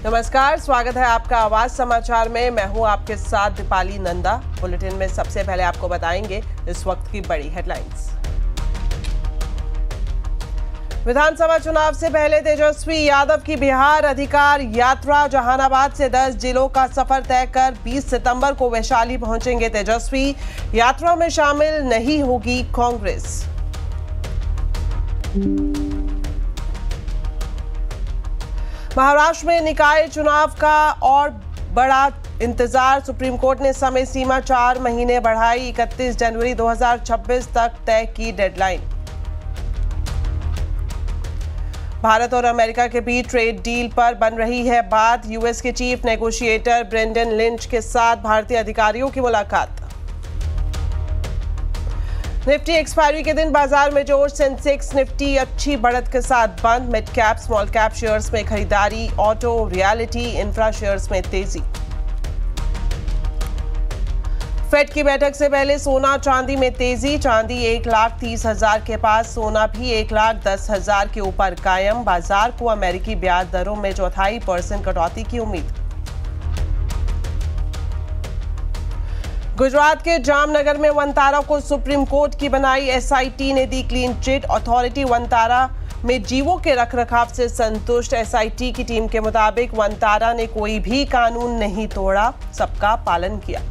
नमस्कार, स्वागत है आपका आवाज समाचार में। मैं हूं आपके साथ दीपाली नंदा। बुलेटिन में सबसे पहले आपको बताएंगे इस वक्त की बड़ी हेडलाइंस। विधानसभा चुनाव से पहले तेजस्वी यादव की बिहार अधिकार यात्रा। जहानाबाद से 10 जिलों का सफर तय कर 20 सितंबर को वैशाली पहुंचेंगे तेजस्वी। यात्रा में शामिल नहीं होगी कांग्रेस। महाराष्ट्र में निकाय चुनाव का और बड़ा इंतजार। सुप्रीम कोर्ट ने समय सीमा 4 महीने बढ़ाई। 31 जनवरी 2026 तक तय की डेडलाइन। भारत और अमेरिका के बीच ट्रेड डील पर बन रही है बात। यूएस के चीफ नेगोशिएटर ब्रेंडन लिंच के साथ भारतीय अधिकारियों की मुलाकात। निफ्टी एक्सपायरी के दिन बाजार में जोर। सेंसेक्स निफ्टी अच्छी बढ़त के साथ बंद। Mid cap small cap shares में खरीदारी। ऑटो, रियलिटी, इंफ्रा शेयर्स में तेजी। फेड की बैठक से पहले सोना चांदी में तेजी। चांदी 1,30,000 के पास, सोना भी 1,10,000 के ऊपर कायम। बाजार को अमेरिकी ब्याज दरों में 0.25% कटौती की उम्मीद। गुजरात के जामनगर में वनतारा को सुप्रीम कोर्ट की बनाई एसआईटी ने दी क्लीन चिट। अथॉरिटी वनतारा में जीवों के रखरखाव से संतुष्ट। एसआईटी की टीम के मुताबिक वनतारा ने कोई भी कानून नहीं तोड़ा, सबका पालन किया।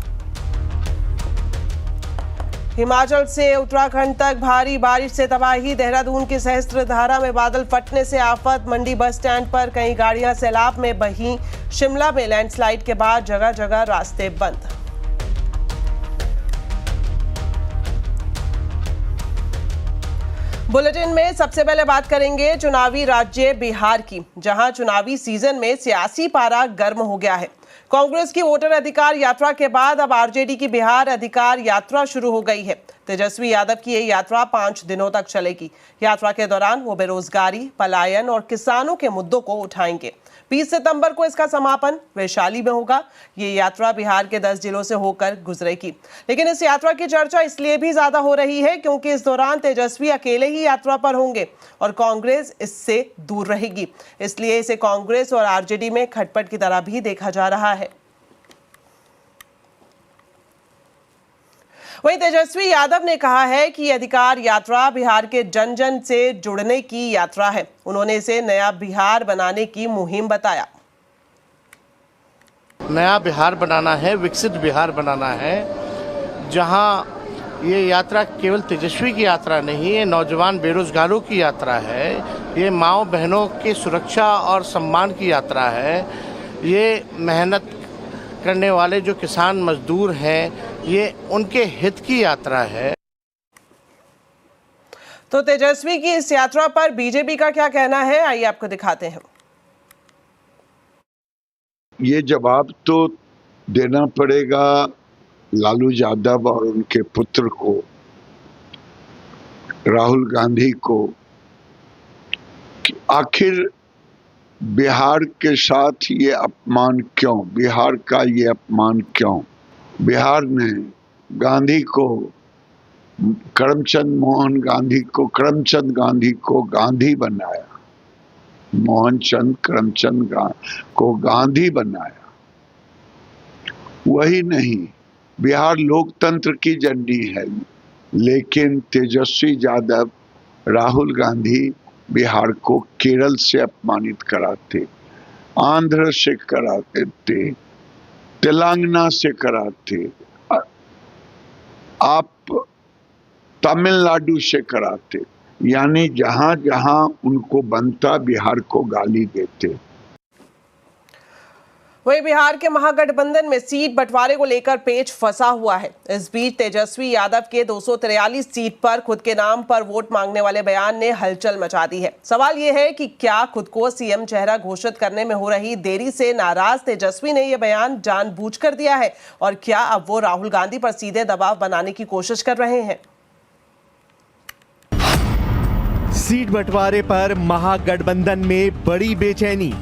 हिमाचल से उत्तराखंड तक भारी बारिश से तबाही। देहरादून की सहस्त्रधारा में बादल फटने से आफत। मंडी बस स्टैंड पर कई गाड़ियां सैलाब में बहीं। शिमला में लैंडस्लाइड के बाद जगह जगह रास्ते बंद। बुलेटिन में सबसे पहले बात करेंगे चुनावी राज्य बिहार की, जहां चुनावी सीजन में सियासी पारा गर्म हो गया है। कांग्रेस की वोटर अधिकार यात्रा के बाद अब आरजेडी की बिहार अधिकार यात्रा शुरू हो गई है। तेजस्वी यादव की ये यात्रा 5 दिनों तक चलेगी। यात्रा के दौरान वो बेरोजगारी, पलायन और किसानों के मुद्दों को उठाएंगे। 20 सितंबर को इसका समापन वैशाली में होगा। ये यात्रा बिहार के 10 जिलों से होकर गुजरेगी। लेकिन इस यात्रा की चर्चा इसलिए भी ज्यादा हो रही है क्योंकि इस दौरान तेजस्वी अकेले ही यात्रा पर होंगे और कांग्रेस इससे दूर रहेगी। इसलिए इसे कांग्रेस और आरजेडी में खटपट की तरह भी देखा जा रहा है। वहीं तेजस्वी यादव ने कहा है कि अधिकार यात्रा बिहार के जन जन से जुड़ने की यात्रा है। उन्होंने इसे नया बिहार बनाने की मुहिम बताया। नया बिहार बनाना है, विकसित बिहार बनाना है, जहां ये यात्रा केवल तेजस्वी की यात्रा नहीं है, नौजवान बेरोजगारों की यात्रा है, ये माँओं बहनों की सुरक्षा और सम्मान की यात्रा है, ये मेहनत करने वाले जो किसान मजदूर हैं, ये उनके हित की यात्रा है। तो तेजस्वी की इस यात्रा पर बीजेपी का क्या कहना है, आइए आपको दिखाते हैं। ये जवाब तो देना पड़ेगा लालू यादव और उनके पुत्र को, राहुल गांधी को, कि आखिर बिहार के साथ ये अपमान क्यों, बिहार का ये अपमान क्यों। बिहार ने गांधी को, करमचंद गांधी को गांधी बनाया, मोहनचंद करमचंद को गांधी बनाया। वही नहीं, बिहार लोकतंत्र की झंडी है, लेकिन तेजस्वी यादव, राहुल गांधी बिहार को केरल से अपमानित कराते, आंध्र से कराते थे, तेलंगाना से कराते, आप तमिलनाडु से कराते, यानी जहां जहां उनको बनता बिहार को गाली देते। वहीं बिहार के महागठबंधन में सीट बंटवारे को लेकर पेच फंसा हुआ है। इस बीच तेजस्वी यादव के 243 सीट पर खुद के नाम पर वोट मांगने वाले बयान ने हलचल मचा दी है। सवाल यह है कि क्या खुद को सीएम चेहरा घोषित करने में हो रही देरी से नाराज तेजस्वी ने यह बयान जानबूझकर दिया है, और क्या अब वो राहुल गांधी पर सीधे दबाव बनाने की कोशिश कर रहे हैं। सीट बंटवारे पर महागठबंधन में बड़ी बेचैनी।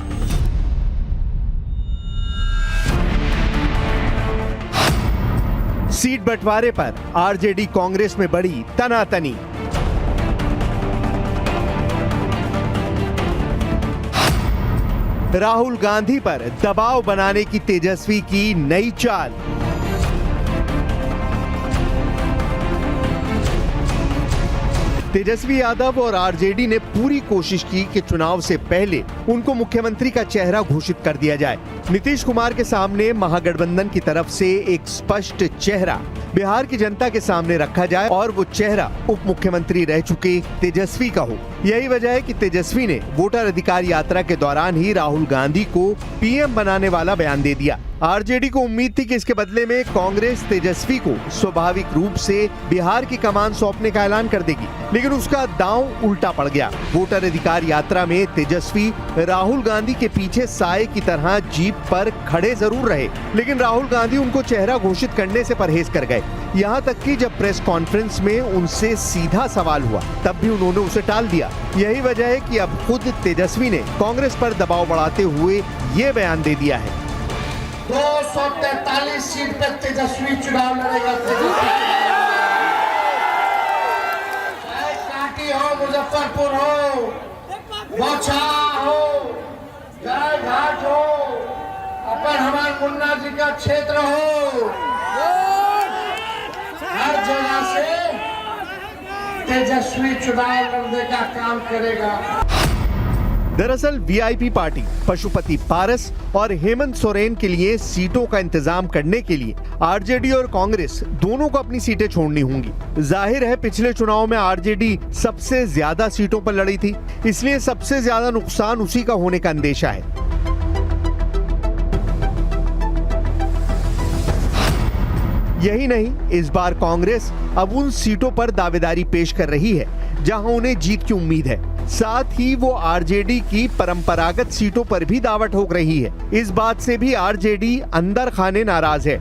सीट बंटवारे पर आरजेडी कांग्रेस में बड़ी तनातनी। राहुल गांधी पर दबाव बनाने की तेजस्वी की नई चाल। तेजस्वी यादव और आरजेडी ने पूरी कोशिश की कि चुनाव से पहले उनको मुख्यमंत्री का चेहरा घोषित कर दिया जाए। नीतीश कुमार के सामने महागठबंधन की तरफ से एक स्पष्ट चेहरा बिहार की जनता के सामने रखा जाए और वो चेहरा उप मुख्यमंत्री रह चुके तेजस्वी का हो। यही वजह है कि तेजस्वी ने वोटर अधिकार यात्रा के दौरान ही राहुल गांधी को पीएम बनाने वाला बयान दे दिया। आरजेडी को उम्मीद थी कि इसके बदले में कांग्रेस तेजस्वी को स्वाभाविक रूप से बिहार की कमान सौंपने का ऐलान कर देगी, लेकिन उसका दांव उल्टा पड़ गया। वोटर अधिकार यात्रा में तेजस्वी राहुल गांधी के पीछे साए की तरह जीप पर खड़े जरूर रहे, लेकिन राहुल गांधी उनको चेहरा घोषित करने से परहेज कर गए। यहाँ तक कि जब प्रेस कॉन्फ्रेंस में उनसे सीधा सवाल हुआ तब भी उन्होंने उसे टाल दिया। यही वजह है कि अब खुद तेजस्वी ने कांग्रेस पर दबाव बढ़ाते हुए ये बयान दे दिया है। 243 सीट पे तेजस्वी चुनाव लड़ेगा। चाहे कांटी हो, मुजफ्फरपुर हो, बौछा हो, गाय घाट हो, अपन हमारे मुन्ना जी का क्षेत्र हो, हर जगह से तेजस्वी चुनाव लड़ने का काम करेगा। दरअसल वीआईपी पार्टी पशुपति पारस और हेमंत सोरेन के लिए सीटों का इंतजाम करने के लिए आरजेडी और कांग्रेस दोनों को अपनी सीटें छोड़नी होंगी। जाहिर है पिछले चुनाव में आरजेडी सबसे ज्यादा सीटों पर लड़ी थी, इसलिए सबसे ज्यादा नुकसान उसी का होने का अंदेशा है। यही नहीं, इस बार कांग्रेस अब उन सीटों पर दावेदारी पेश कर रही है जहां उन्हें जीत की उम्मीद है। साथ ही वो आरजेडी की परंपरागत सीटों पर भी दावा ठोक रही है। इस बात से भी आरजेडी अंदर खाने नाराज है।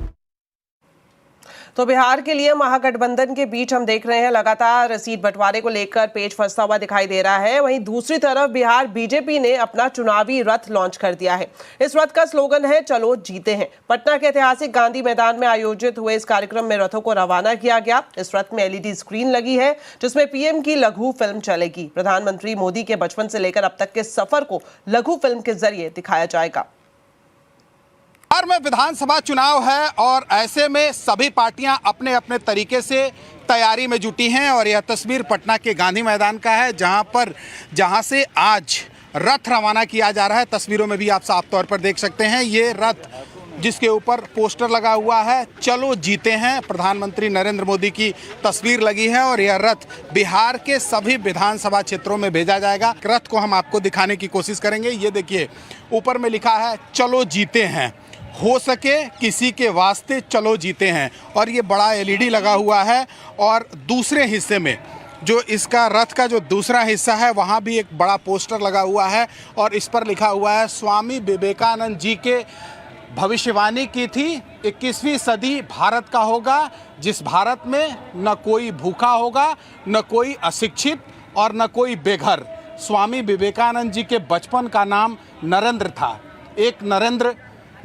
तो बिहार के लिए महागठबंधन के बीच हम देख रहे हैं लगातार सीट बंटवारे को लेकर पेच फंसता हुआ दिखाई दे रहा है। वहीं दूसरी तरफ बिहार बीजेपी ने अपना चुनावी रथ लॉन्च कर दिया है। इस रथ का स्लोगन है चलो जीते हैं। पटना के ऐतिहासिक गांधी मैदान में आयोजित हुए इस कार्यक्रम में रथों को रवाना किया गया। इस रथ में एलईडी स्क्रीन लगी है जिसमें पीएम की लघु फिल्म चलेगी। प्रधानमंत्री मोदी के बचपन से लेकर अब तक के सफर को लघु फिल्म के जरिए दिखाया जाएगा। बिहार में विधानसभा चुनाव है और ऐसे में सभी पार्टियां अपने अपने तरीके से तैयारी में जुटी हैं और यह तस्वीर पटना के गांधी मैदान का है जहां से आज रथ रवाना किया जा रहा है। तस्वीरों में भी आप साफ तौर पर देख सकते हैं ये रथ जिसके ऊपर पोस्टर लगा हुआ है चलो जीते हैं। प्रधानमंत्री नरेंद्र मोदी की तस्वीर लगी है और यह रथ बिहार के सभी विधानसभा क्षेत्रों में भेजा जाएगा। रथ को हम आपको दिखाने की कोशिश करेंगे। ये देखिए ऊपर में लिखा है चलो जीते हैं, हो सके किसी के वास्ते चलो जीते हैं। और ये बड़ा एलईडी लगा हुआ है और दूसरे हिस्से में जो इसका रथ का जो दूसरा हिस्सा है वहाँ भी एक बड़ा पोस्टर लगा हुआ है और इस पर लिखा हुआ है स्वामी विवेकानंद जी के भविष्यवाणी की थी 21वीं सदी भारत का होगा जिस भारत में न कोई भूखा होगा, न कोई अशिक्षित और न कोई बेघर। स्वामी विवेकानंद जी के बचपन का नाम नरेंद्र था। एक नरेंद्र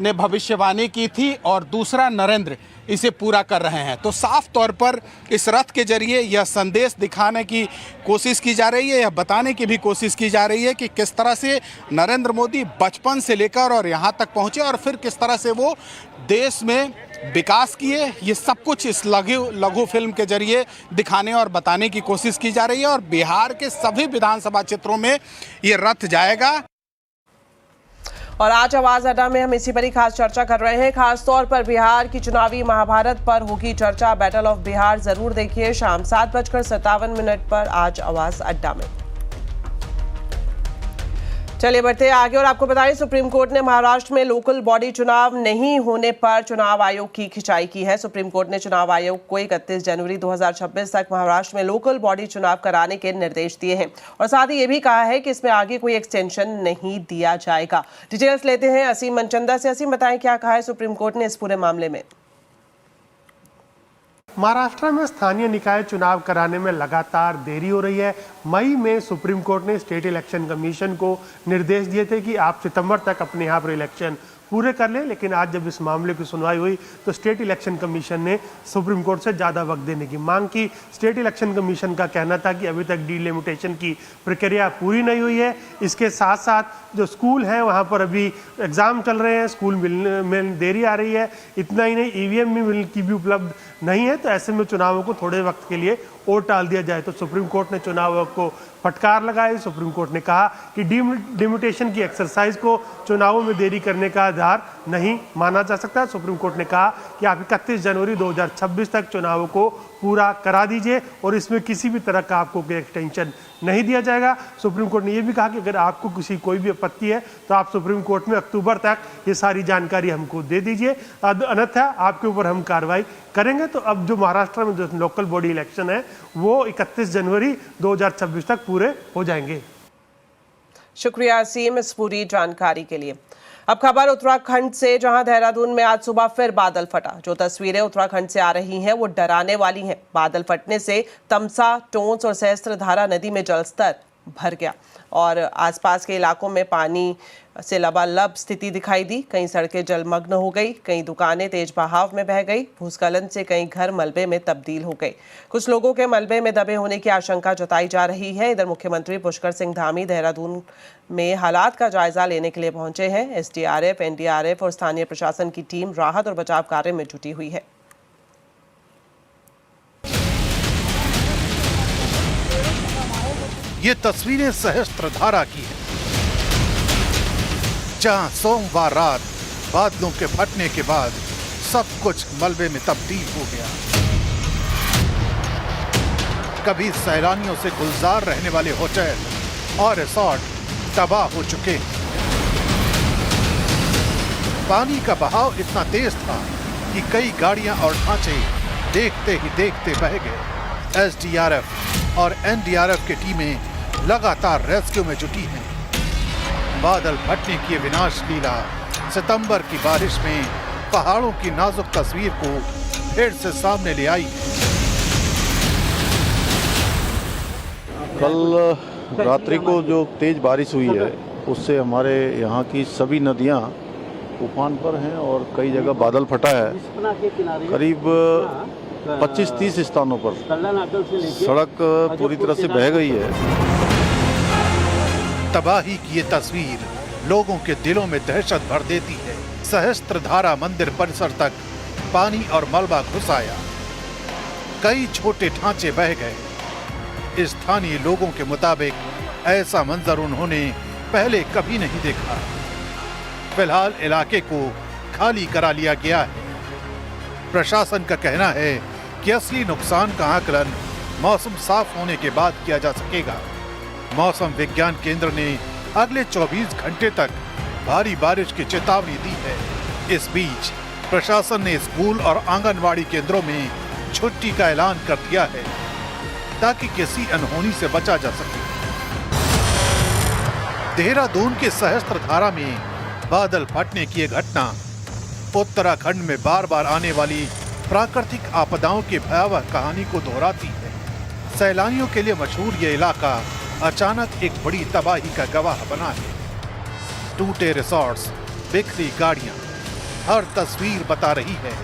ने भविष्यवाणी की थी और दूसरा नरेंद्र इसे पूरा कर रहे हैं। तो साफ तौर पर इस रथ के जरिए यह संदेश दिखाने की कोशिश की जा रही है, यह बताने की भी कोशिश की जा रही है कि किस तरह से नरेंद्र मोदी बचपन से लेकर और यहाँ तक पहुँचे और फिर किस तरह से वो देश में विकास किए। ये सब कुछ इस लघु फिल्म के जरिए दिखाने और बताने की कोशिश की जा रही है और बिहार के सभी विधानसभा क्षेत्रों में ये रथ जाएगा। और आज आवाज अड्डा में हम इसी पर ही खास चर्चा कर रहे हैं। खास तौर पर बिहार की चुनावी महाभारत पर होगी चर्चा। बैटल ऑफ बिहार जरूर देखिए शाम 7:57 पर आज आवाज अड्डा में। चलिए बढ़ते हैं आगे और आपको बताएं सुप्रीम कोर्ट ने महाराष्ट्र में लोकल बॉडी चुनाव नहीं होने पर चुनाव आयोग की खिंचाई की है। सुप्रीम कोर्ट ने चुनाव आयोग को 31 जनवरी 2026 तक महाराष्ट्र में लोकल बॉडी चुनाव कराने के निर्देश दिए हैं और साथ ही ये भी कहा है कि इसमें आगे कोई एक्सटेंशन नहीं दिया जाएगा। डिटेल्स लेते हैं असीम मनचंदा से। असीम बताएं क्या कहा है सुप्रीम कोर्ट ने इस पूरे मामले में। महाराष्ट्र में स्थानीय निकाय चुनाव कराने में लगातार देरी हो रही है। मई में सुप्रीम कोर्ट ने स्टेट इलेक्शन कमीशन को निर्देश दिए थे कि आप सितंबर तक अपने यहाँ पर इलेक्शन पूरे कर लें। लेकिन आज जब इस मामले की सुनवाई हुई तो स्टेट इलेक्शन कमीशन ने सुप्रीम कोर्ट से ज़्यादा वक्त देने की मांग की। स्टेट इलेक्शन कमीशन का कहना था कि अभी तक डिलिमिटेशन की प्रक्रिया पूरी नहीं हुई है। इसके साथ साथ जो स्कूल हैं वहाँ पर अभी एग्ज़ाम चल रहे हैं, स्कूल मिलने में देरी आ रही है। इतना ही नहीं, ईवीएम की भी उपलब्ध नहीं है। तो ऐसे में चुनावों को थोड़े वक्त के लिए और टाल दिया जाए। तो सुप्रीम कोर्ट ने चुनाव आयोग को फटकार लगाई। सुप्रीम कोर्ट ने कहा कि डिलिमिटेशन की एक्सरसाइज को चुनावों में देरी करने का आधार नहीं माना जा सकता। सुप्रीम कोर्ट ने कहा कि आप 31 जनवरी 2026 तक चुनावों को पूरा करा दीजिए और इसमें किसी भी तरह का आपको कोई एक्सटेंशन नहीं दिया जाएगा। सुप्रीम कोर्ट ने यह भी कहा कि अगर आपको कोई भी आपत्ति है तो आप सुप्रीम कोर्ट में अक्टूबर तक ये सारी जानकारी हमको दे दीजिए, अन्यथा आपके ऊपर हम कार्रवाई करेंगे। तो अब जो महाराष्ट्र में जो लोकल बॉडी इलेक्शन है वो 31 जनवरी 2026 तक पूरे हो जाएंगे। शुक्रिया असीम इस पूरी जानकारी के लिए। अब खबर उत्तराखंड से, जहां देहरादून में आज सुबह फिर बादल फटा। जो तस्वीरें उत्तराखंड से आ रही हैं वो डराने वाली हैं। बादल फटने से तमसा, टोंस और सहस्त्रधारा नदी में जलस्तर भर गया और आसपास के इलाकों में पानी से लबालब स्थिति दिखाई दी। कई सड़कें जलमग्न हो गई, कई दुकानें तेज बहाव में बह गई। भूस्खलन से कई घर मलबे में तब्दील हो गए। कुछ लोगों के मलबे में दबे होने की आशंका जताई जा रही है। इधर मुख्यमंत्री पुष्कर सिंह धामी देहरादून में हालात का जायजा लेने के लिए पहुंचे हैं। एसडीआरएफ, एनडीआरएफ और स्थानीय प्रशासन की टीम राहत और बचाव कार्य में जुटी हुई है। ये तस्वीरें सहस्त्रधारा की है, जहां सोमवार रात बादलों के फटने के बाद सब कुछ मलबे में तब्दील हो गया। कभी सैलानियों से गुलजार रहने वाले होटल और रिसोर्ट तबाह हो चुके हैं। पानी का बहाव इतना तेज था कि कई गाड़ियां और ढांचे देखते ही देखते बह गए। एसडीआरएफ और एनडीआरएफ की टीमें लगातार रेस्क्यू में जुटी हैं। बादल फटने की विनाश लीला सितंबर की बारिश में पहाड़ों की नाजुक तस्वीर को फिर से सामने ले आई। कल रात्रि को जो तेज बारिश हुई है उससे हमारे यहाँ की सभी नदियाँ उफान पर हैं और कई जगह बादल फटा है। करीब 25-30 स्थानों पर सड़क पूरी तरह से बह गई है। तबाही की ये तस्वीर लोगों के दिलों में दहशत भर देती है। सहस्त्रधारा मंदिर परिसर तक पानी और मलबा घुस आया। कई छोटे ढांचे बह गए। स्थानीय लोगों के मुताबिक ऐसा मंजर उन्होंने पहले कभी नहीं देखा। फिलहाल इलाके को खाली करा लिया गया है। प्रशासन का कहना है कि असली नुकसान का आकलन मौसम साफ होने के बाद किया जा सकेगा। मौसम विज्ञान केंद्र ने अगले 24 घंटे तक भारी बारिश की चेतावनी दी है। इस बीच प्रशासन ने स्कूल और आंगनवाड़ी केंद्रों में छुट्टी का ऐलान कर दिया है ताकि किसी अनहोनी से बचा जा सके। देहरादून के सहस्त्रधारा में बादल फटने की यह घटना उत्तराखंड में बार बार आने वाली प्राकृतिक आपदाओं की भयावह कहानी को दोहराती है। सैलानियों के लिए मशहूर यह इलाका अचानक एक बड़ी तबाही का गवाह बना है। टूटे रिसोर्ट्स, बिखरी गाड़ियां, हर तस्वीर बता रही है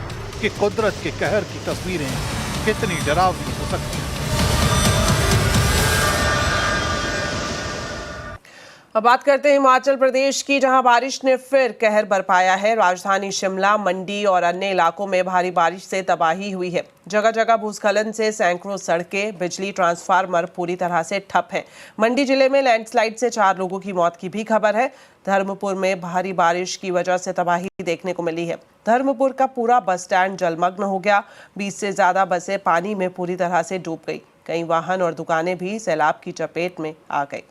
कि कुदरत के कहर की तस्वीरें कितनी डरावनी हो सकती हैं। अब बात करते हैं हिमाचल प्रदेश की, जहां बारिश ने फिर कहर बरपाया है। राजधानी शिमला, मंडी और अन्य इलाकों में भारी बारिश से तबाही हुई है। जगह जगह भूस्खलन से सैकड़ों सड़कें, बिजली ट्रांसफार्मर पूरी तरह से ठप हैं। मंडी जिले में लैंडस्लाइड से 4 लोगों की मौत की भी खबर है। धर्मपुर में भारी बारिश की वजह से तबाही देखने को मिली है। धर्मपुर का पूरा बस स्टैंड जलमग्न हो गया। 20 से ज्यादा बसें पानी में पूरी तरह से डूब गई। कई वाहन और दुकानें भी सैलाब की चपेट में आ गई।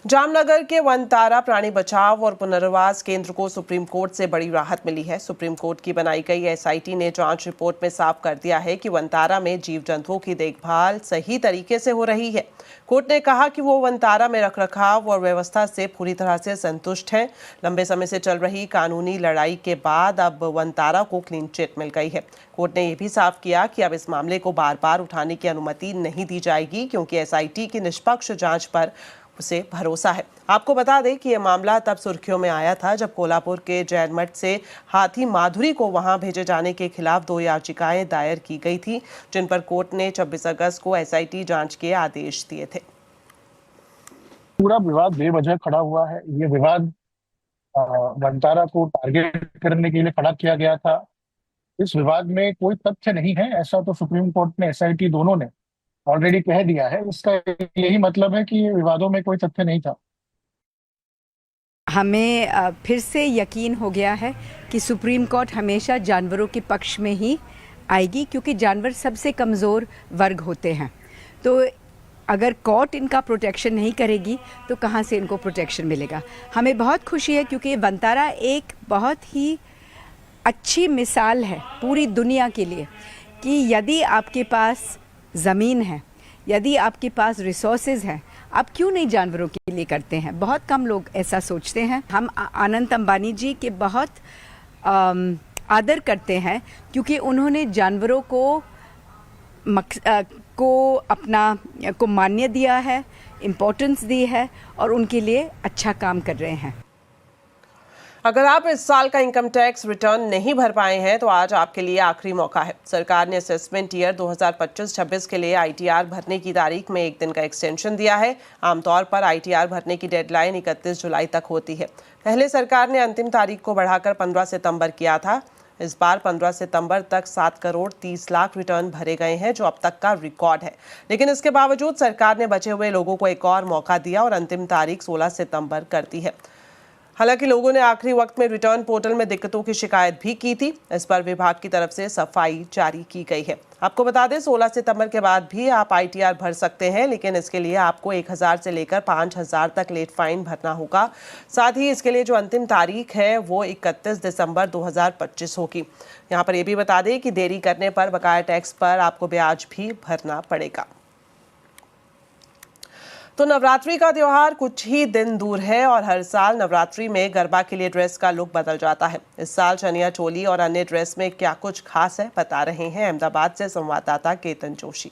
जामनगर के वनतारा प्राणी बचाव और पुनर्वास केंद्र को सुप्रीम कोर्ट से बड़ी राहत मिली है। सुप्रीम कोर्ट की बनाई गई एसआईटी ने जांच रिपोर्ट में साफ कर दिया है कि वनतारा में जीव जंतुओं की देखभाल सही तरीके से हो रही है। कोर्ट ने कहा कि वो वनतारा में रखरखाव और व्यवस्था से पूरी तरह से संतुष्ट है। लंबे समय से चल रही कानूनी लड़ाई के बाद अब वनतारा को क्लीन चिट मिल गई है। कोर्ट ने यह भी साफ किया कि अब इस मामले को बार बार उठाने की अनुमति नहीं दी जाएगी, क्योंकि एसआईटी की निष्पक्ष जांच पर उसे भरोसा है। आपको बता दें कि यह मामला तब सुर्खियों में आया था जब कोल्हापुर के जैन मठ से हाथी माधुरी को वहां भेजे जाने के खिलाफ 2 याचिकाएं दायर की गई थी, जिन पर कोर्ट ने 26 अगस्त को SIT जांच के आदेश दिए थे। पूरा विवाद बेवजह खड़ा हुआ है। ये विवाद वंतारा को टारगेट करने के लिए खड़ा किया गया था। इस विवाद में कोई तथ्य नहीं है, ऐसा तो सुप्रीम कोर्ट ने SIT दोनों ने ऑलरेडी कह दिया है। इसका यही मतलब है कि ये विवादों में कोई तथ्य नहीं था। हमें फिर से यकीन हो गया है कि सुप्रीम कोर्ट हमेशा जानवरों के पक्ष में ही आएगी, क्योंकि जानवर सबसे कमज़ोर वर्ग होते हैं। तो अगर कोर्ट इनका प्रोटेक्शन नहीं करेगी तो कहाँ से इनको प्रोटेक्शन मिलेगा। हमें बहुत खुशी है क्योंकि वंतारा एक बहुत ही अच्छी मिसाल है पूरी दुनिया के लिए कि यदि आपके पास ज़मीन है, यदि आपके पास रिसोर्सेज हैं, आप क्यों नहीं जानवरों के लिए करते हैं। बहुत कम लोग ऐसा सोचते हैं। हम अनंत अंबानी जी के बहुत आदर करते हैं क्योंकि उन्होंने जानवरों को मान्य दिया है, इम्पोर्टेंस दी है और उनके लिए अच्छा काम कर रहे हैं। अगर आप इस साल का इनकम टैक्स रिटर्न नहीं भर पाए हैं तो आज आपके लिए आखिरी मौका है। सरकार ने असेसमेंट ईयर 2025-26 के लिए ITR भरने की तारीख में 1 दिन का एक्सटेंशन दिया है। आमतौर पर ITR भरने की डेडलाइन 31 जुलाई तक होती है। पहले सरकार ने अंतिम तारीख को बढ़ाकर 15 सितंबर किया था। इस बार 15 सितंबर तक 7 करोड़ 30 लाख रिटर्न भरे गए हैं, जो अब तक का रिकॉर्ड है। लेकिन इसके बावजूद सरकार ने बचे हुए लोगों को एक और मौका दिया और अंतिम तारीख 16 सितंबर कर दी है। हालांकि लोगों ने आखिरी वक्त में रिटर्न पोर्टल में दिक्कतों की शिकायत भी की थी। इस पर विभाग की तरफ से सफाई जारी की गई है। आपको बता दें 16 सितंबर के बाद भी आप ITR भर सकते हैं, लेकिन इसके लिए आपको 1000 से लेकर 5000 तक लेट फाइन भरना होगा। साथ ही इसके लिए जो अंतिम तारीख है वो 31 दिसंबर 2025 होगी। यहाँ पर यह भी बता दें कि देरी करने पर बकाया टैक्स पर आपको ब्याज भी भरना पड़ेगा। तो नवरात्रि का त्योहार कुछ ही दिन दूर है और हर साल नवरात्रि में गरबा के लिए ड्रेस का लुक बदल जाता है। इस साल चनिया चोली और अन्य ड्रेस में क्या कुछ खास है, बता रहे हैं अहमदाबाद से संवाददाता केतन जोशी।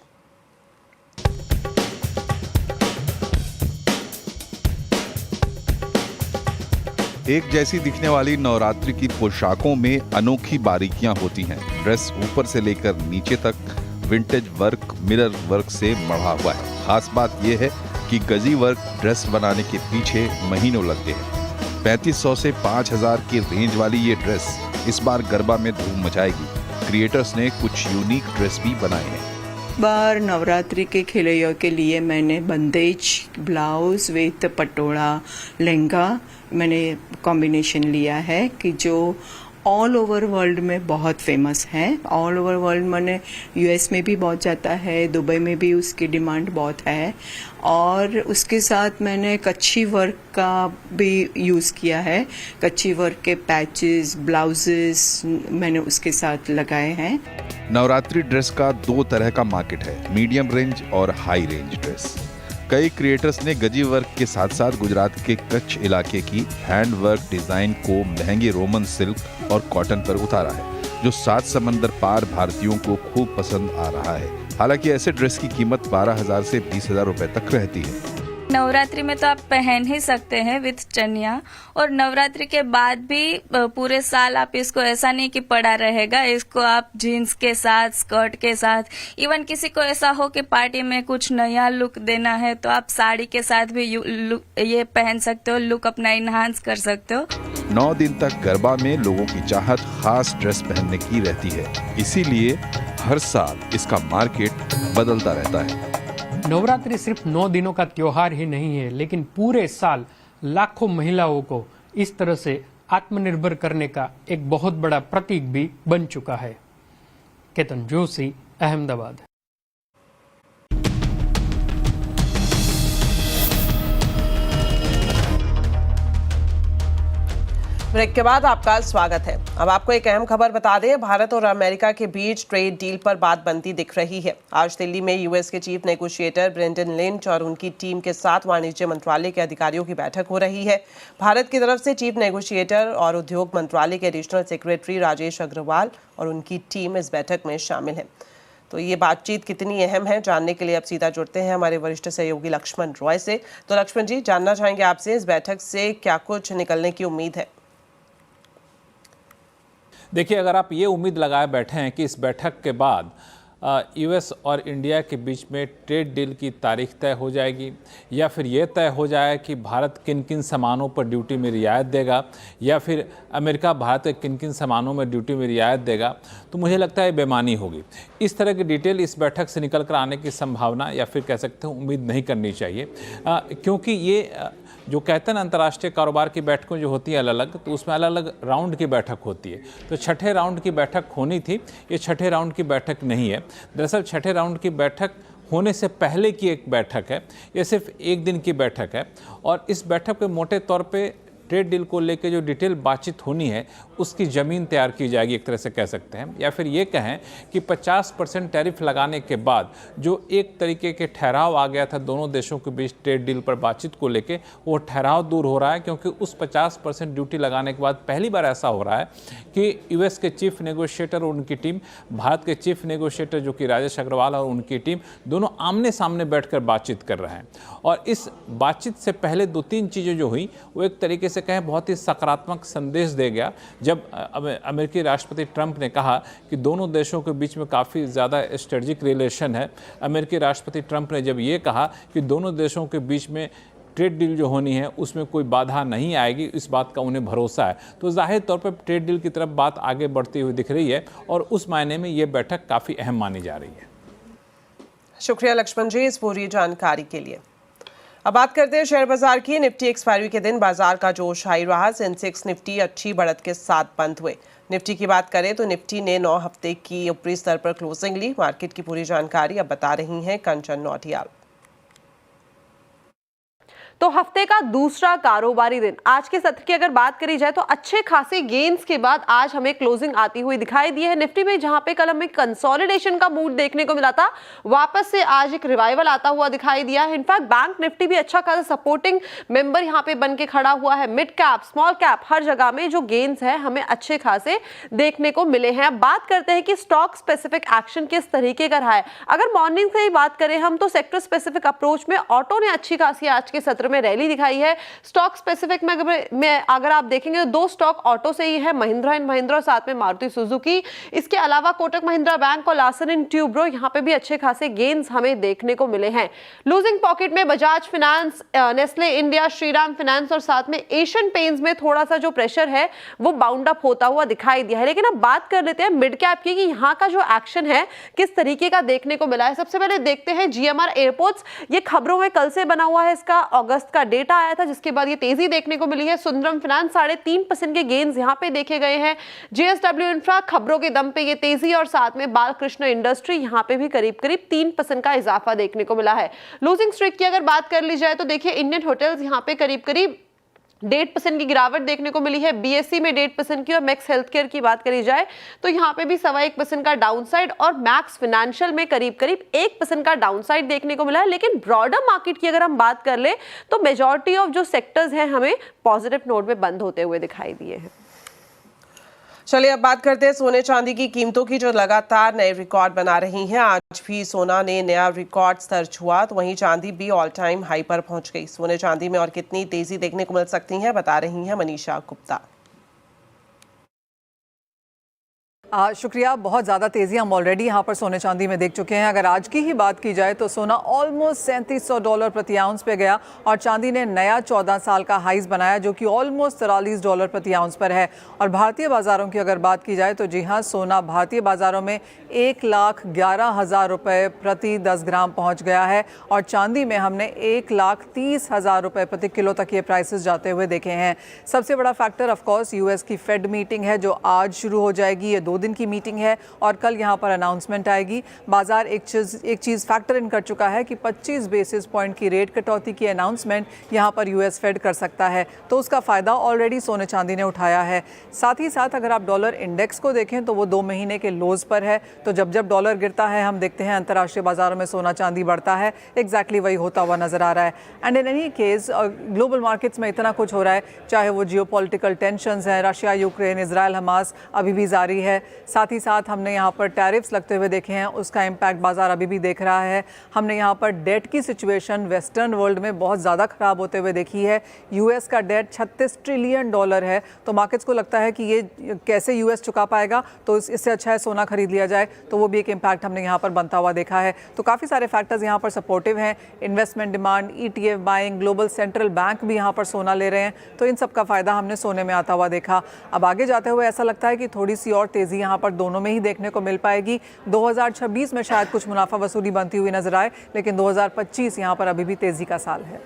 एक जैसी दिखने वाली नवरात्रि की पोशाकों में अनोखी बारीकियां होती हैं। ड्रेस ऊपर से लेकर नीचे तक विंटेज वर्क, मिरर वर्क से मढ़ा हुआ है। खास बात यह है कि गजी वर्क ड्रेस बनाने के पीछे महीनों लगते हैं। 3500 से 5000 की रेंज वाली ये ड्रेस इस बार गरबा में धूम मचाएगी। क्रिएटर्स ने कुछ यूनिक ड्रेस भी बनाए हैं। बार नवरात्रि के खिलैया के लिए मैंने बंदेज ब्लाउज विथ पटोला लहंगा मैंने कॉम्बिनेशन लिया है कि जो ऑल ओवर वर्ल्ड में बहुत फेमस है। ऑल ओवर वर्ल्ड मैंने US में भी बहुत जाता है, दुबई में भी उसकी डिमांड बहुत है। और उसके साथ मैंने कच्छी वर्क का भी यूज़ किया है। कच्छी वर्क के पैचेस, ब्लाउजेस मैंने उसके साथ लगाए हैं। नवरात्रि ड्रेस का 2 तरह का मार्केट है, मीडियम रेंज और हाई रेंज ड्रेस। कई क्रिएटर्स ने गजी वर्क के साथ साथ गुजरात के कच्छ इलाके की हैंड वर्क डिजाइन को महंगे रोमन सिल्क और कॉटन पर उतारा है, जो 7 समंदर पार भारतीयों को खूब पसंद आ रहा है। हालांकि ऐसे ड्रेस की कीमत 12,000 से 20,000 रुपए तक रहती है। नवरात्रि में तो आप पहन ही सकते हैं विथ चनिया, और नवरात्रि के बाद भी पूरे साल आप इसको ऐसा नहीं कि पड़ा रहेगा, इसको आप जीन्स के साथ, स्कर्ट के साथ, इवन किसी को ऐसा हो कि पार्टी में कुछ नया लुक देना है तो आप साड़ी के साथ भी ये पहन सकते हो, लुक अपना इनहांस कर सकते हो। 9 दिन तक गरबा में लोगों की चाहत खास ड्रेस पहनने की रहती है, इसीलिए हर साल इसका मार्केट बदलता रहता है। नवरात्रि सिर्फ 9 दिनों का त्योहार ही नहीं है, लेकिन पूरे साल लाखों महिलाओं को इस तरह से आत्मनिर्भर करने का एक बहुत बड़ा प्रतीक भी बन चुका है। केतन जोशी, अहमदाबाद। ब्रेक के बाद आपका स्वागत है। अब आपको एक अहम खबर बता दें, भारत और अमेरिका के बीच ट्रेड डील पर बात बनती दिख रही है। आज दिल्ली में US के चीफ नेगोशिएटर ब्रेंडन लिंच और उनकी टीम के साथ वाणिज्य मंत्रालय के अधिकारियों की बैठक हो रही है। भारत की तरफ से चीफ नेगोशिएटर और उद्योग मंत्रालय के एडिशनल सेक्रेटरी राजेश अग्रवाल और उनकी टीम इस बैठक में शामिल है। तो ये बातचीत कितनी अहम है जानने के लिए अब सीधा जुड़ते हैं हमारे वरिष्ठ सहयोगी लक्ष्मण रॉय से। तो लक्ष्मण जी, जानना चाहेंगे आपसे इस बैठक से क्या कुछ निकलने की उम्मीद है? देखिए, अगर आप ये उम्मीद लगाए बैठे हैं कि इस बैठक के बाद यूएस और इंडिया के बीच में ट्रेड डील की तारीख तय हो जाएगी या फिर ये तय हो जाए कि भारत किन किन सामानों पर ड्यूटी में रियायत देगा या फिर अमेरिका भारत के किन किन सामानों में ड्यूटी में रियायत देगा, तो मुझे लगता है बेमानी होगी। इस तरह की डिटेल इस बैठक से निकल कर आने की संभावना या फिर कह सकते हैं उम्मीद नहीं करनी चाहिए, क्योंकि ये जो कहते हैं ना अंतर्राष्ट्रीय कारोबार की बैठकें जो होती हैं अलग अलग, तो उसमें अलग अलग राउंड की बैठक होती है। तो छठे राउंड की बैठक होनी थी, ये छठे राउंड की बैठक नहीं है। दरअसल छठे राउंड की बैठक होने से पहले की एक बैठक है, ये सिर्फ एक दिन की बैठक है और इस बैठक पे मोटे तौर पे ट्रेड डील को लेकर जो डिटेल बातचीत होनी है उसकी ज़मीन तैयार की जाएगी, एक तरह से कह सकते हैं। या फिर ये कहें कि 50% टैरिफ लगाने के बाद जो एक तरीके के ठहराव आ गया था दोनों देशों के बीच ट्रेड डील पर बातचीत को लेकर, वो ठहराव दूर हो रहा है, क्योंकि उस 50% ड्यूटी लगाने के बाद पहली बार ऐसा हो रहा है कि यूएस के चीफ नेगोशिएटर और उनकी टीम, भारत के चीफ नेगोशिएटर जो कि राजेश अग्रवाल और उनकी टीम, दोनों आमने सामने बैठकर बातचीत कर रहे हैं। और इस बातचीत से पहले 2-3 चीज़ें जो हुई वो एक तरीके से कहें बहुत ही सकारात्मक संदेश दे गया, जब अमेरिकी राष्ट्रपति ट्रंप ने कहा कि दोनों देशों के बीच में काफ़ी ज़्यादा स्ट्रेटेजिक रिलेशन है। अमेरिकी राष्ट्रपति ट्रंप ने जब ये कहा कि दोनों देशों के बीच में ट्रेड डील जो होनी है उसमें कोई बाधा नहीं आएगी, इस बात का उन्हें भरोसा है, तो जाहिर तौर पर ट्रेड डील की तरफ बात आगे बढ़ती हुई दिख रही है और उस मायने में ये बैठक काफ़ी अहम मानी जा रही है। शुक्रिया लक्ष्मण जी इस पूरी जानकारी के लिए। अब बात करते हैं शेयर बाजार की। निफ्टी एक्सपायरी के दिन बाजार का जोश हाई रहा। सेंसेक्स निफ्टी अच्छी बढ़त के साथ बंद हुए। निफ्टी की बात करें तो निफ्टी ने 9 हफ्ते की ऊपरी स्तर पर क्लोजिंग ली। मार्केट की पूरी जानकारी अब बता रही हैं कंचन नौटियाल। तो हफ्ते का दूसरा कारोबारी दिन, आज के सत्र की अगर बात करी जाए तो अच्छे खासे गेन्स के बाद आज हमें क्लोजिंग आती हुई दिखाई दी है। निफ्टी में जहां पे कल हमें कंसोलिडेशन का मूड देखने को मिला था, वापस से आज एक रिवाइवल आता हुआ दिखाई दिया है। इनफैक्ट बैंक निफ्टी भी अच्छा खासा सपोर्टिंग मेंबर यहां पे बन के खड़ा हुआ है। मिड कैप, स्मॉल कैप, हर जगह में जो गेन्स है हमें अच्छे खासे देखने को मिले हैं। अब बात करते हैं कि स्टॉक स्पेसिफिक एक्शन किस तरीके का रहा है। अगर मॉर्निंग से ही बात करें हम तो सेक्टर स्पेसिफिक अप्रोच में ऑटो ने अच्छी खासी आज के सत्र में रैली दिखाई है। स्टॉक स्पेसिफिक में अगर आप देखेंगे तो 2 स्टॉक ऑटो से ही है, महिंद्रा एंड महिंद्रा, साथ में मारुति सुजुकी। इसके अलावा कोटक महिंद्रा बैंक और लार्सन एंड ट्यूब्रो, यहां पे भी अच्छे खासे गेन्स हमें देखने को मिले हैं। लूजिंग पॉकेट में Bajaj finance, Nestle India, Shriram finance और साथ में एशियन पेंट्स में थोड़ा सा जो प्रेशर है वो बाउंड अप होता हुआ दिखाई दिया है। लेकिन अब बात कर लेते हैं मिड कैप की कि यहाँ का जो एक्शन है किस तरीके का देखने को मिला है। सबसे पहले देखते हैं जीएमआर एयरपोर्ट्स। ये खबरों में कल से बना हुआ है, इसका अगस्त का डेटा आया था जिसके बाद ये तेजी देखने को मिली है। सुंदरम फाइनेंस 3.5% के गेन्स यहां पे देखे गए हैं। जेएसडब्ल्यू इंफ्रा खबरों के दम पे ये तेजी और साथ में बालकृष्ण इंडस्ट्री यहां पे भी करीब 3% का इजाफा देखने को मिला है। लूजिंग स्ट्रीक की अगर बात कर ली जाए तो देखिए इंडियन होटल्स यहां पे करीब 1.5% की गिरावट देखने को मिली है। बीएससी में 1.5% की और मैक्स हेल्थ केयर की बात करी जाए तो यहाँ पे भी 1.25% का डाउनसाइड और मैक्स फाइनेंशियल में करीब 1% का डाउनसाइड देखने को मिला है। लेकिन ब्रॉडर मार्केट की अगर हम बात कर ले तो मेजॉरिटी ऑफ जो सेक्टर्स हैं हमें पॉजिटिव नोट में बंद होते हुए दिखाई दिए हैं। चलिए अब बात करते हैं सोने चांदी की कीमतों की जो लगातार नए रिकॉर्ड बना रही हैं। आज भी सोना ने नया रिकॉर्ड दर्ज हुआ तो वहीं चांदी भी ऑल टाइम हाई पर पहुंच गई। सोने चांदी में और कितनी तेजी देखने को मिल सकती है बता रही हैं मनीषा गुप्ता। शुक्रिया। बहुत ज़्यादा तेज़ी हम ऑलरेडी यहाँ पर सोने चांदी में देख चुके हैं। अगर आज की ही बात की जाए तो सोना ऑलमोस्ट $3700 प्रति आउंस पे गया और चांदी ने नया 14 साल का हाइज बनाया जो कि ऑलमोस्ट $43 प्रति आउंस पर है। और भारतीय बाज़ारों की अगर बात की जाए तो जी हाँ, सोना भारतीय बाज़ारों में 1,11,000 रुपये प्रति 10 ग्राम पहुँच गया है और चांदी में हमने 1,30,000 रुपये प्रति किलो तक ये प्राइसेस जाते हुए देखे हैं। सबसे बड़ा फैक्टर ऑफकोर्स यूएस की फेड मीटिंग है जो आज शुरू हो जाएगी। ये 2 दिन की मीटिंग है और कल यहाँ पर अनाउंसमेंट आएगी। बाजार एक चीज़ फैक्टर इन कर चुका है कि 25 बेसिस पॉइंट की रेट कटौती की अनाउंसमेंट यहाँ पर यूएस फेड कर सकता है, तो उसका फ़ायदा ऑलरेडी सोने चांदी ने उठाया है। साथ ही साथ अगर आप डॉलर इंडेक्स को देखें तो वो 2 महीने के लोज पर है, तो जब जब डॉलर गिरता है हम देखते हैं अंतर्राष्ट्रीय बाजारों में सोना चांदी बढ़ता है। एग्जैक्टली वही होता हुआ नजर आ रहा है। And in any case global markets में इतना कुछ हो रहा है, चाहे वो जियोपॉलिटिकल टेंशंस हैं, रशिया यूक्रेन, इजराइल हमास अभी भी जारी है, साथ ही साथ हमने यहाँ पर टैरिफ्स लगते हुए देखे हैं, उसका इम्पैक्ट बाजार अभी भी देख रहा है। हमने यहाँ पर डेट की सिचुएशन वेस्टर्न वर्ल्ड में बहुत ज़्यादा ख़राब होते हुए देखी है। यूएस का डेट $36 ट्रिलियन है, तो मार्केट्स को लगता है कि ये कैसे यूएस चुका पाएगा, तो इससे अच्छा है सोना खरीद लिया जाए, तो वो भी एक इम्पैक्ट हमने यहाँ पर बनता हुआ देखा है। तो काफ़ी सारे फैक्टर्स यहाँ पर सपोर्टिव हैं। Investment demand, ETF buying, global central bank भी यहाँ पर सोना ले रहे हैं, तो इन सब का फ़ायदा हमने सोने में आता हुआ देखा। अब आगे जाते हुए ऐसा लगता है कि थोड़ी सी और तेज़ी यहाँ पर दोनों में ही देखने को मिल पाएगी। 2026 में शायद कुछ मुनाफा वसूली बनती हुई नजर आए, लेकिन 2025 यहाँ पर अभी भी तेज़ी का साल है।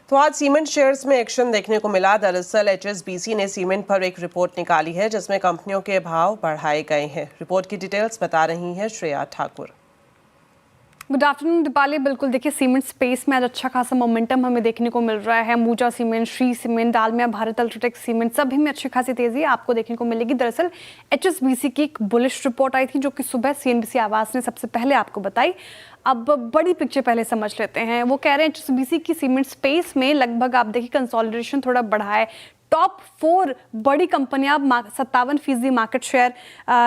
तो आज सीमेंट शेयर्स में एक्शन देखने को मिला। दरअसल HSBC ने सीमेंट पर एक रिपोर्ट निकाली है जिसमें कंपनियों के भाव बढ़ाए गए हैं। रिपोर्ट की डिटेल्स बता रही हैं श्रेया ठाकुर। Good afternoon Deepali. बिल्कुल देखिए, सीमेंट स्पेस में आज अच्छा खासा मोमेंटम हमें देखने को मिल रहा है। Ambuja cement, Shree cement, Dalmia Bharat UltraTech cement, सभी में अच्छी खासी तेजी आपको देखने को मिलेगी। दरअसल HSBC की एक बुलिश रिपोर्ट आई थी जो कि सुबह CNBC आवाज ने सबसे पहले आपको बताई। अब बड़ी पिक्चर पहले समझ लेते हैं। वो कह रहे हैं HSBC की सीमेंट स्पेस में लगभग आप देखिए कंसोलिडेशन थोड़ा बढ़ा है। टॉप 4 बड़ी कंपनियां 57% मार्केट शेयर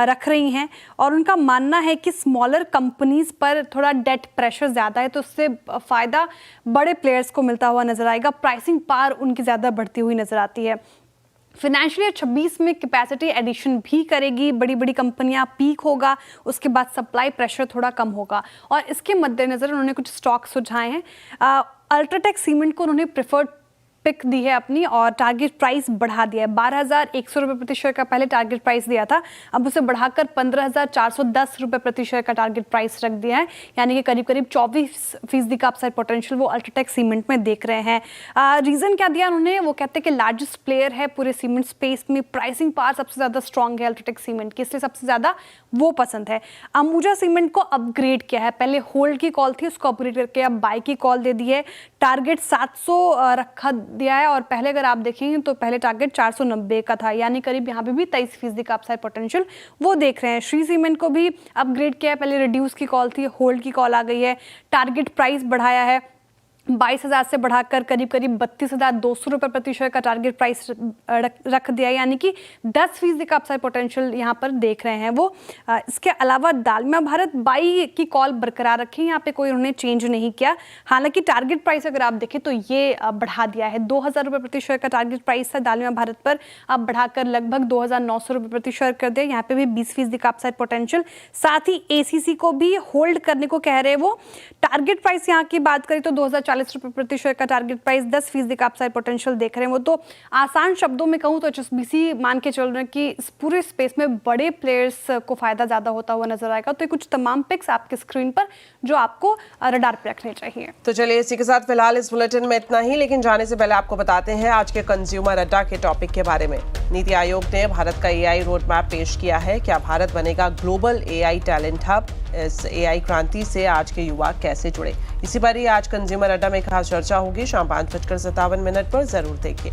रख रही हैं और उनका मानना है कि स्मॉलर कंपनीज पर थोड़ा डेट प्रेशर ज़्यादा है, तो उससे फ़ायदा बड़े प्लेयर्स को मिलता हुआ नजर आएगा। प्राइसिंग पावर उनकी ज़्यादा बढ़ती हुई नजर आती है। फाइनेंशियल ईयर 26 में कैपेसिटी एडिशन भी करेगी बड़ी बड़ी कंपनियां, पीक होगा, उसके बाद सप्लाई प्रेशर थोड़ा कम होगा और इसके मद्देनज़र उन्होंने कुछ स्टॉक सुझाए हैं। अल्ट्राटेक सीमेंट को उन्होंने प्रेफर्ड पिक दी है अपनी और टारगेट प्राइस बढ़ा दिया है। 12,100 रुपये प्रति शेयर का पहले टारगेट प्राइस दिया था, अब उसे बढ़ाकर 15,410 रुपये प्रति शेयर का टारगेट प्राइस रख दिया है, यानी कि करीब करीब 24% का अपसाइड पोटेंशियल वो अल्ट्राटेक सीमेंट में देख रहे हैं। रीज़न क्या दिया उन्होंने? वो कहते हैं कि लार्जेस्ट प्लेयर है पूरे सीमेंट स्पेस में, प्राइसिंग पावर सबसे ज़्यादा स्ट्रॉन्ग है अल्ट्राटेक सीमेंट की, इसलिए सबसे ज़्यादा वो पसंद है। अंबुजा सीमेंट को अपग्रेड किया है, पहले होल्ड की कॉल थी, उसको अपग्रेड करके अब बाय की कॉल दे दी है। टारगेट 700 रखा दिया है और पहले अगर आप देखेंगे तो पहले टारगेट 490 का था, यानी करीब यहाँ पे भी 23% का अपसाइड पोटेंशियल वो देख रहे हैं। श्री सीमेंट को भी अपग्रेड किया है, पहले रिड्यूस की कॉल थी, होल्ड की कॉल आ गई है। टारगेट प्राइस बढ़ाया है, 22,000 से बढ़ाकर करीब करीब 32,200 रुपये प्रति शेयर का टारगेट प्राइस रख दिया है, यानी कि 10% का अपसाइड पोटेंशियल यहाँ पर देख रहे हैं वो। इसके अलावा डालमिया भारत बाई की कॉल बरकरार रखी, यहाँ पे कोई उन्होंने चेंज नहीं किया। हालांकि टारगेट प्राइस अगर आप देखें तो ये बढ़ा दिया है, 2,000 रुपये प्रति शेयर का टारगेट प्राइस था डालमिया भारत पर, अब बढ़ाकर लगभग 2,900 रुपये प्रति शेयर कर दिया। यहाँ पे भी 20% का अपसाइड पोटेंशियल। साथ ही ACC को भी होल्ड करने को कह रहे हैं वो। टारगेट प्राइस यहाँ की बात करें तो 2,040 रुपये प्रति शेयर का टारगेट प्राइस, 10% का अपसाइड पोटेंशियल देख रहे हैं वो। तो आसान शब्दों में कहूँ तो HSBC मान के चल रहे हैं कि इस पूरे स्पेस में बड़े प्लेयर्स को फायदा ज्यादा होता हुआ नजर आएगा। तो ये कुछ तमाम पिक्स आपके स्क्रीन पर जो आपको रडार पे रखने चाहिए। तो चलिए इसी के साथ फिलहाल इस बुलेटिन में इतना ही, लेकिन जाने से पहले आपको बताते हैं आज के कंज्यूमर अड्डा के टॉपिक के बारे में। नीति आयोग ने भारत का AI रोड मैप पेश किया है। क्या भारत बनेगा ग्लोबल AI टैलेंट हब? इस AI क्रांति से आज के युवा कैसे जुड़े, इसी पर ही आज कंज्यूमर अड्डा में खास चर्चा होगी। शाम 5:57 पर जरूर देखिए।